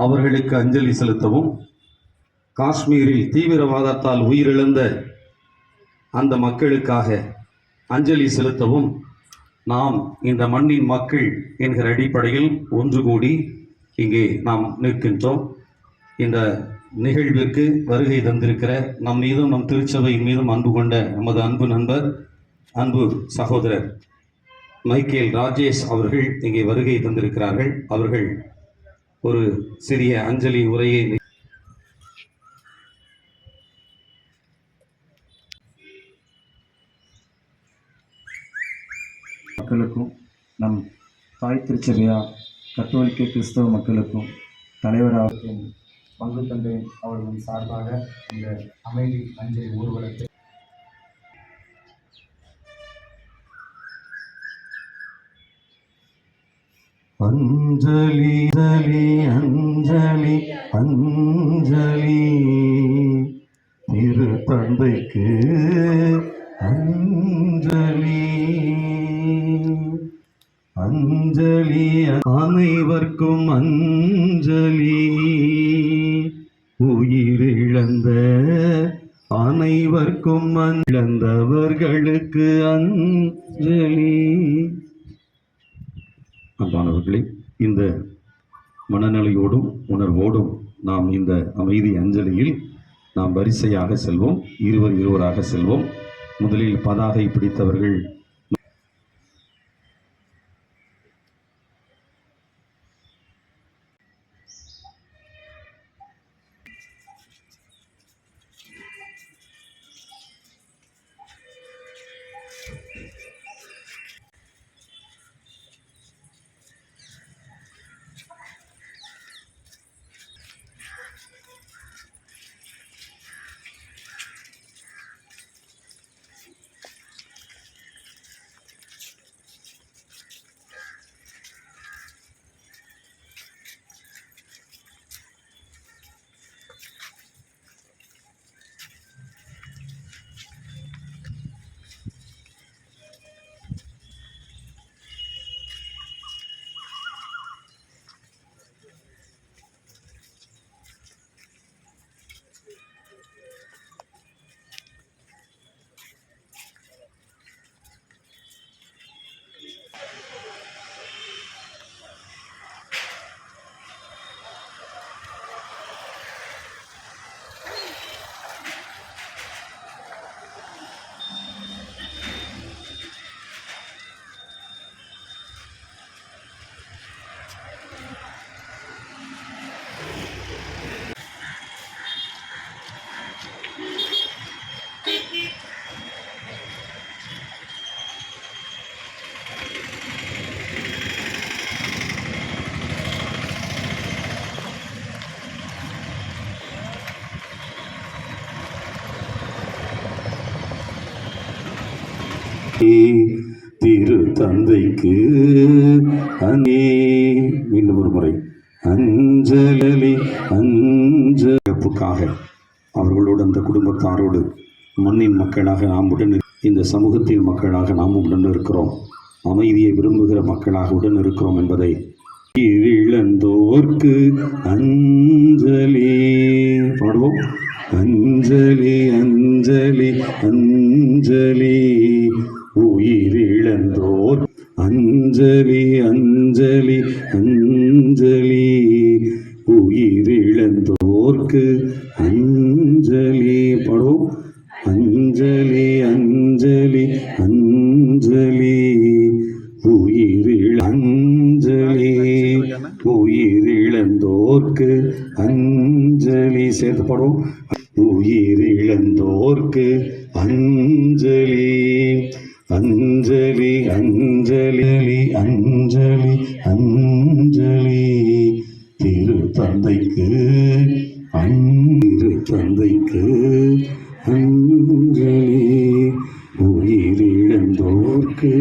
அவர்களுக்கு அஞ்சலி செலுத்தவும், காஷ்மீரில் தீவிரவாதத்தால் உயிரிழந்த அந்த மக்களுக்காக அஞ்சலி செலுத்தவும் நாம் இந்த மண்ணின் மக்கள் என்கிற அடிப்படையில் ஒன்று கூடி இங்கே நாம் நிற்கின்றோம். இந்த நிகழ்விற்கு வருகை தந்திருக்கிற நம் மீதும் நம் திருச்சபையின் மீதும் அன்பு கொண்ட நமது அன்பு நண்பர், அன்பு சகோதரர் மைக்கேல் ராஜேஷ் அவர்கள் இங்கே வருகை தந்திருக்கிறார்கள். அவர்கள் ஒரு சிறிய அஞ்சலி உரையை மக்களுக்கும் நம் தாய் திருச்சபையார் கத்தோலிக்க கிறிஸ்தவ மக்களுக்கும் தலைவராக பங்கு தந்தை அவர்களின் சார்பாக இந்த அமைதி அஞ்சலி ஊர்வலத்தை அஞ்சலி அஞ்சலி அஞ்சலி திரு தந்தைக்கு அஞ்சலி அஞ்சலி அனைவர்க்கும் அஞ்சலி உயிரிழந்த அனைவர்க்கும் இழந்தவர்களுக்கு அஞ்சலி. அன்பானவர்களே, இந்த மனநிலையோடும் உணர்வோடும் நாம் இந்த அமைதி அஞ்சலியில் நாம் வரிசையாக செல்வோம், இருவராக செல்வோம். முதலில் பதாகை பிடித்தவர்கள் திரு தந்தைக்கு மீண்டும் ஒரு முறை அஞ்சலி அஞ்சப்புக்காக அவர்களோடு அந்த குடும்பத்தாரோடு மண்ணின் மக்களாக நாம் உடன், இந்த சமூகத்தின் மக்களாக நாம் உடன் இருக்கிறோம், அமைதியை விரும்புகிற மக்களாக உடன் இருக்கிறோம் என்பதை இழந்தோர்க்கு அஞ்சலி பாடுவோம். அஞ்சலி அஞ்சலி அஞ்சலி உயிரிழந்தோர் அஞ்சலி அஞ்சலி அஞ்சலி உயிரிழந்தோர்க்கு அஞ்சலி பாடுவோம். அஞ்சலி அஞ்சலி அஞ்சலி அஞ்சலி உயிரிழந்தோர்க்கு அஞ்சலி சேர்த்து பாடுவோம். உயிரிழந்தோர்க்கு அஞ்சலி அஞ்சலி அஞ்சலி அஞ்சலி அஞ்சலி திரு தந்தைக்கு தந்தைக்கு அஞ்சலி உயிரிழந்தோர்க்கு.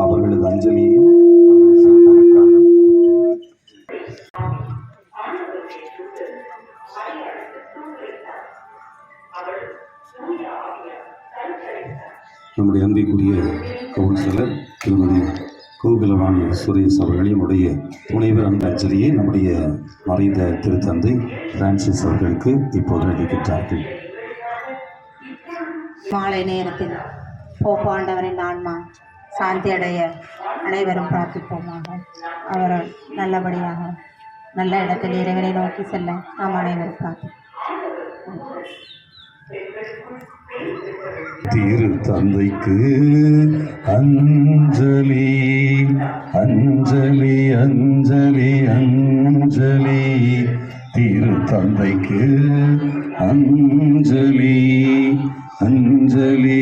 அவர்களது அஞ்சலியையும் செலுத்தவிட்டார்கள். நம்முடைய அன்பிற்குரிய கவுன்சிலர் திருமதி கோகுலவாணி சுரேஷ் அவர்கள் நம்முடைய துணைவர் அஞ்சலியை நம்முடைய மறைந்த திருத்தந்தை பிரான்சிஸ் அவர்களுக்கு இப்போது அளிக்கின்றார்கள். மாலை நேரத்தில் போப்பாண்டவரின் ஆன்மா சாந்தி அடைய அனைவரும் பிரார்த்திப்போமாக. அவர் நல்லபடியாக நல்ல இடத்தில் இறைவனை நோக்கி செல்ல நாம் அனைவரும் பிரார்த்திப்போம். திரு தந்தைக்கு அஞ்சலி அஞ்சலி அஞ்சலி அஞ்சலி. திரு தந்தைக்கு அஞ்சலி அஞ்சலி.